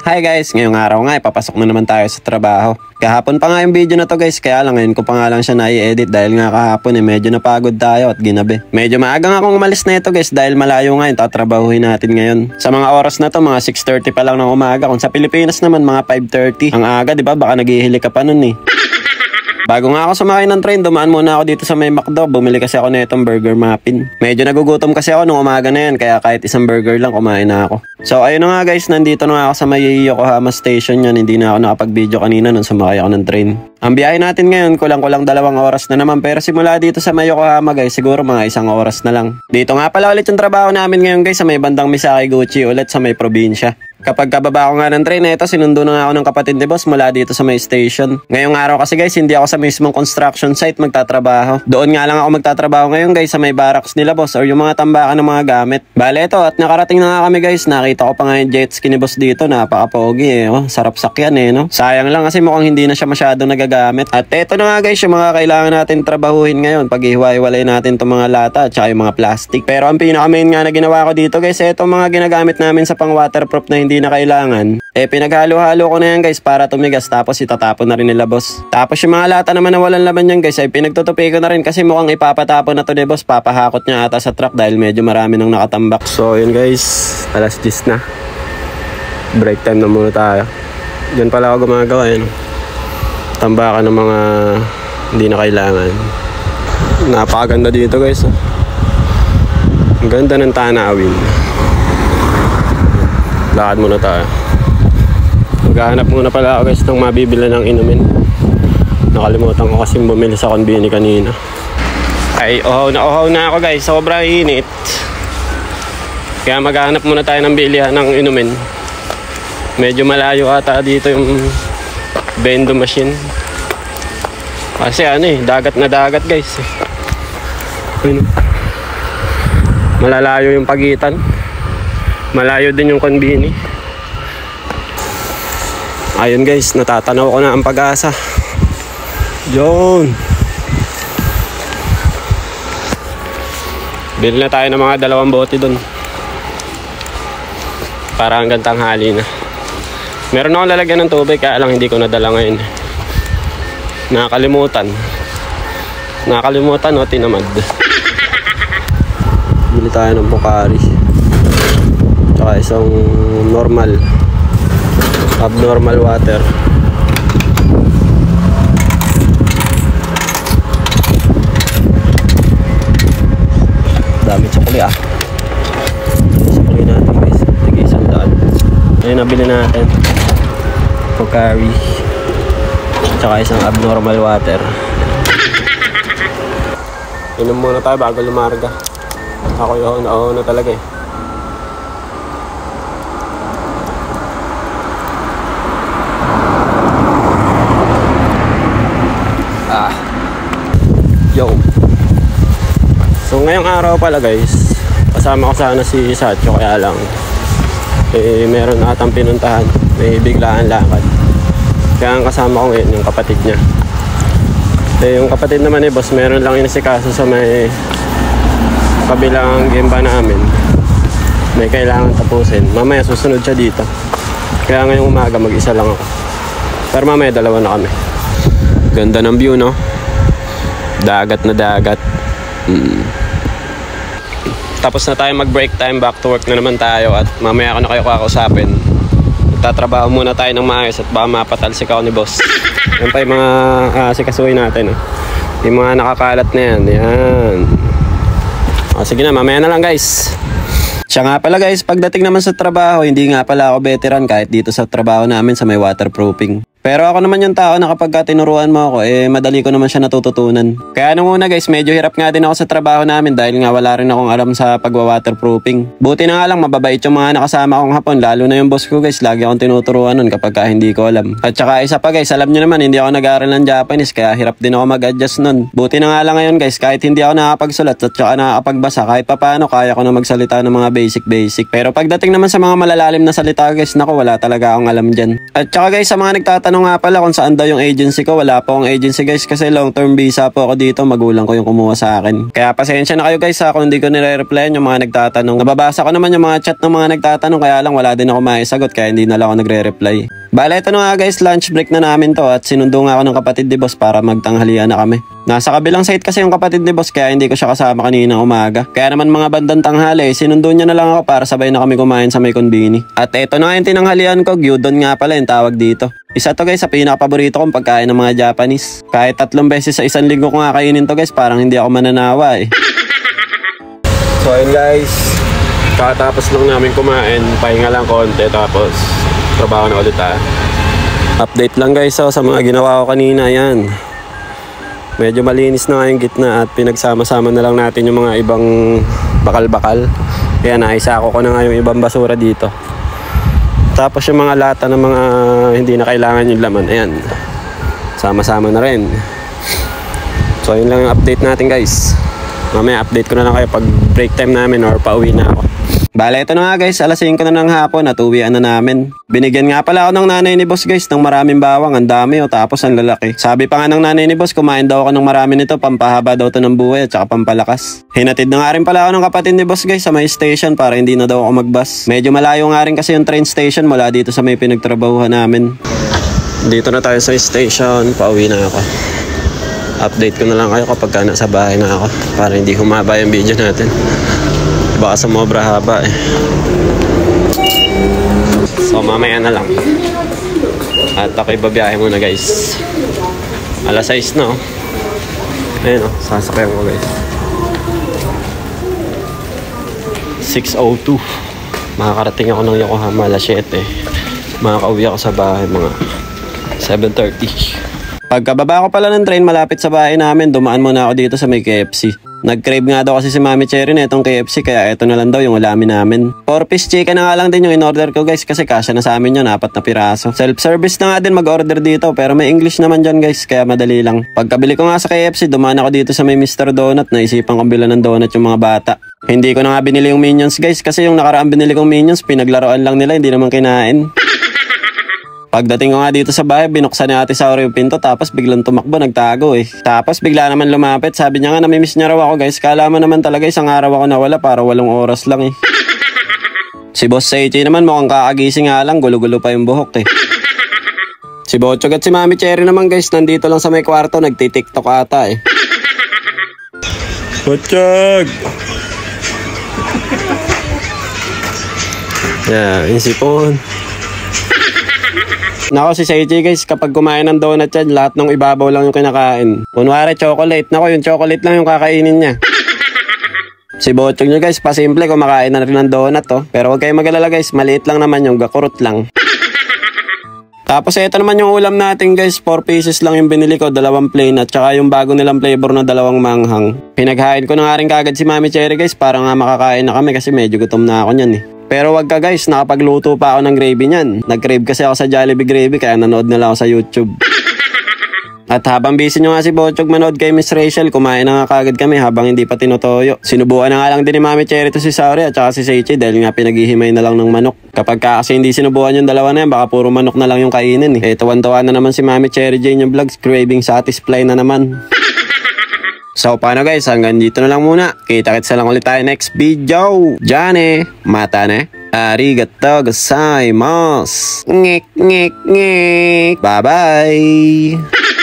Hi guys, ngayong araw nga papasok na naman tayo sa trabaho. Kahapon pa nga yung video na to guys, kaya lang ngayon ko pa nga lang siya na-i-edit dahil nga kahapon medyo napagod tayo at ginabi. Medyo maaga nga akong umalis na ito guys dahil malayo nga yung tatrabahuhin natin ngayon. Sa mga oras na to, mga 6:30 pa lang ng umaga. Kung sa Pilipinas naman mga 5:30. Ang aga, di ba? Baka naghihili ka pa nun eh. Bago nga ako sumakay ng train, dumaan muna ako dito sa may McDo. Bumili kasi ako na itong burger muffin. Medyo nagugutom kasi ako nung umaga na yan, kaya kahit isang burger lang kumain na ako. So ayun na nga guys, nandito na ako sa may Yokohama Station yan. Hindi na ako nakapag-video kanina nung sumakay ako ng train. Ang biyahe natin ngayon, kulang-kulang 2 oras na naman. Pero simula dito sa may Yokohama guys, siguro mga 1 oras na lang. Dito nga pala ulit yung trabaho namin ngayon guys, sa may bandang Misakiguchi ulit sa may probinsya. Kapag kababa ko nga ng train na ito, sinundo na nga ako ng kapatid ni boss mula dito sa may station. Ngayong araw kasi guys, hindi ako sa mismong construction site magtatrabaho. Doon nga lang ako magtatrabaho ngayon guys sa may barracks nila boss or yung mga tambakan ng mga gamit. Bale ito, at nakarating na nga kami guys. Nakita ko pa nga yung jet ski ni boss dito, napaka-pogi eh. Oh, sarap sakyan eh, no? Sayang lang kasi mukhang hindi na siya masyadong nagagamit. At ito na nga guys, yung mga kailangan natin trabahuhin ngayon. Pag-ihiwa-hiwalay natin itong mga lata at saka yung mga plastic. Pero ang pinaka-main nga na ginawa ko dito guys, ito mga ginagamit namin sa pang-waterproof na hindi na kailangan. Pinaghalo-halo ko na yan guys para tumigas tapos itatapon na rin nila boss. Tapos yung mga lata naman na walang laman yan guys ay pinagtutupi ko na rin kasi mukhang ipapatapon na to ni boss. Papahakot niya ata sa truck dahil medyo marami nang nakatambak. So yun guys, alas 10 na. Break time na muna tayo. Diyan pala ako gumagawa yun. Tambakan ng mga hindi na kailangan. Napakaganda dito guys. Ang ganda ng tanawin. Lakad muna tayo. Maghahanap muna pala ako guys ng mabibila ng inumin. Nakalimutan ko kasi bumili sa konbini kanina. Ay, uhaw na ako guys. Sobrang init. Kaya maghahanap muna tayo ng bilihan ng inumin. Medyo malayo ata dito yung vending machine. Kasi ano eh, dagat na dagat guys. Ayun. Malalayo yung pagitan. Malayo din yung konbini. Ayun guys, natatanaw ko na ang Pag-asa. Yun. Bili na tayo ng mga 2 bote dun. Para hanggang tanghali na. Meron akong lalagyan ng tubig, kaya lang hindi ko nadala ngayon. Nakakalimutan o tinamad. Bili tayo ng Pocari. Tsaka isang abnormal water. Dami tsukuli Tsukuli natin guys. Tigay 100. Ayun, nabili natin Pocari tsaka isang abnormal water. Inom muna tayo bago lumarga. Ako yung na talaga eh. Yo. So ngayong araw pala guys, kasama ko sana si Sacho, kaya lang meron atang pinuntahan, may biglaan lakad. Kaya ang kasama ko ngayon yung kapatid niya. Yung kapatid naman ni boss, meron lang inasikaso sa may kabilang gemba namin. May kailangan tapusin. Mamaya susunod siya dito. Kaya ngayong umaga mag-isa lang ako. Pero mamaya 2 na kami. Ganda ng view, no? Dagat na dagat. Tapos na tayo mag-break time, back to work na naman tayo. At mamaya ko na kayo kakausapin. Tatrabaho muna tayo ng maayos at baka mapatalsik ako ni boss. Yan pa yung mga sikasuhin natin. Yung mga nakakalat na yan. Yan. Sige na, mamaya na lang guys. Siya nga pala guys, pagdating naman sa trabaho, hindi nga pala ako veteran kahit dito sa trabaho namin sa may waterproofing. Pero ako naman yung tao na kapag tinuruan mo ako, madali ko naman siya natututunan. Kaya nung una guys, medyo hirap nga din ako sa trabaho namin dahil nga wala rin akong alam sa pagwa-waterproofing. Buti na nga lang, mababait yung mga nakasama kong hapon, lalo na yung boss ko guys, lagi akong tinuturuan nun kapag hindi ko alam. At saka isa pa guys, alam nyo naman, hindi ako nag-aaral ng Japanese, kaya hirap din ako mag-adjust nun. Buti na nga lang ngayon guys, kahit hindi ako nakakapagsulat at saka nakakapagbasa, kahit papaano kaya ko na magsalita ng mga basic. Pero pagdating naman sa mga malalalim na salita guys, naku, wala talaga akong alam dyan. At saka guys, sa mga nagtatanong nagtatanong nga pala kung saan daw yung agency ko. Wala po akong agency guys kasi long term visa po ako dito. Magulang ko yung kumuha sa akin. Kaya pasensya na kayo guys ha kung hindi ko nire-replyan yung mga nagtatanong. Nababasa ko naman yung mga chat ng mga nagtatanong kaya lang wala din ako maisagot kaya hindi na lang ako nagre-reply. Bale, ito na nga guys, lunch break na namin to at sinundo nga ako ng kapatid ni boss para magtanghalian na kami. Nasa kabilang site kasi yung kapatid ni boss kaya hindi ko siya kasama kanina umaga. Kaya naman mga bandang tanghali, sinundo niya na lang ako para sabay na kami kumain sa may konbini. At ito na nga yung tinanghalian ko, gyudon nga pala yung tawag dito. Isa to guys sa pinaka-paborito kong pagkain ng mga Japanese. Kahit 3 beses sa isang linggo ko nga kainin to guys, parang hindi ako mananawa eh. So ayun guys, katapos lang namin kumain, pahinga lang konti tapos trabaho na ulit ha. Update lang guys sa mga ginawa ko kanina yan. Medyo malinis na nga yung gitna at pinagsama-sama na lang natin yung mga ibang bakal-bakal. Kaya naisako ko na nga yung ibang basura dito. Tapos yung mga lata ng mga hindi na kailangan yung laman, ayan. Sama-sama na rin. So yun lang yung update natin guys. Mamaya update ko na lang kayo pag break time namin or pauwi na ako. Bale, ito na nga guys, alas 5 na ng hapon at uwian na namin. Binigyan nga pala ako ng nanay ni boss guys ng maraming bawang, ang dami o tapos ang lalaki. Sabi pa nga ng nanay ni boss, kumain daw ako ng marami nito, pampahaba daw to ng buhay at saka pampalakas. Hinatid na nga rin pala ako ng kapatid ni boss guys sa may station para hindi na daw ako magbus. Medyo malayo nga rin kasi yung train station mula dito sa may pinagtrabahuhan namin. Dito na tayo sa station, pauwi na ako. Update ko na lang kayo kapag nasa bahay na ako para hindi humaba yung video natin. Baka sumobra haba eh. So mamaya na lang. At ako'y babiyahe muna guys. Alas 6 na oh. Ayun oh, sasakyan ko guys. 6:02. Makakarating ako ng Yokohama alas 7. Makakauwi ako sa bahay mga 7:30. Pagkababa ko pala ng train malapit sa bahay namin, dumaan muna ako dito sa may KFC. Nag-crave nga daw kasi si Mami Cherry na itong KFC kaya ito na lang daw yung ulamin namin. 4-piece chicken na nga lang din yung in-order ko guys kasi kasya na sa amin yun, 4 na piraso. Self-service na nga din mag-order dito pero may English naman dyan guys kaya madali lang. Pagkabili ko nga sa KFC, dumaan ako dito sa may Mr. Donut, naisipan kong bilan ng donut yung mga bata. Hindi ko na nga binili yung Minions guys kasi yung nakaraan binili kong Minions, pinaglaruan lang nila, hindi naman kinain. Pagdating ko nga dito sa bahay, binuksan ni Ate Saura yung pinto tapos biglang tumakbo, nagtago eh. Tapos bigla naman lumapit, sabi niya nga namimiss niya raw ako guys. Kala mo naman talaga isang araw ako nawala para 8 oras lang eh. Si Boss Seichi naman mukhang kakagising nga lang, gulo-gulo pa yung buhok eh. Si Bochog at si Mami Cherry naman guys, nandito lang sa may kwarto, nagtitiktok ata eh. Bochog! Yeah, yung sipon. Nako si Seichi guys, kapag kumain ng donut yan, lahat ng ibabaw lang yung kinakain. Kunwari chocolate, nako yung chocolate lang yung kakainin niya. Si Bochog nyo guys, pasimple kumakain na rin ng donut oh. Pero huwag kayong mag-alala guys, maliit lang naman yung gakurot lang. Tapos ito naman yung ulam natin guys, 4 pieces lang yung binili ko, 2 plain at saka yung bago nilang flavor na 2 manghang. Pinaghain ko na nga rin kagad si Mami Cherry guys para nga makakain na kami kasi medyo gutom na ako nyan eh. Pero wag ka guys, nakapagluto pa ako ng gravy niyan. Nag-crave kasi ako sa Jollibee gravy kaya nanood na lang ako sa YouTube. At habang busy nyo nga si Bochog manood kay Miss Rachel, kumain na nga kagad kami habang hindi pa tinutoyo. Sinubukan na nga lang din ni Mami Cherry to si Sauri at saka si Seichi dahil nga pinaghihimay na lang ng manok. Kapag kasi hindi sinubukan yung dalawa na yan, baka puro manok na lang yung kainin eh. Tuwan-tuwa na naman si Mami Cherry Jane yung vlogs, craving satisfy na naman. So paano guys, hanggang dito na lang muna. Kita-kits na lang ulit tayo next video. Jane, mata ne. Arigatou gozaimasu. Ngek ngek ngek. Bye bye.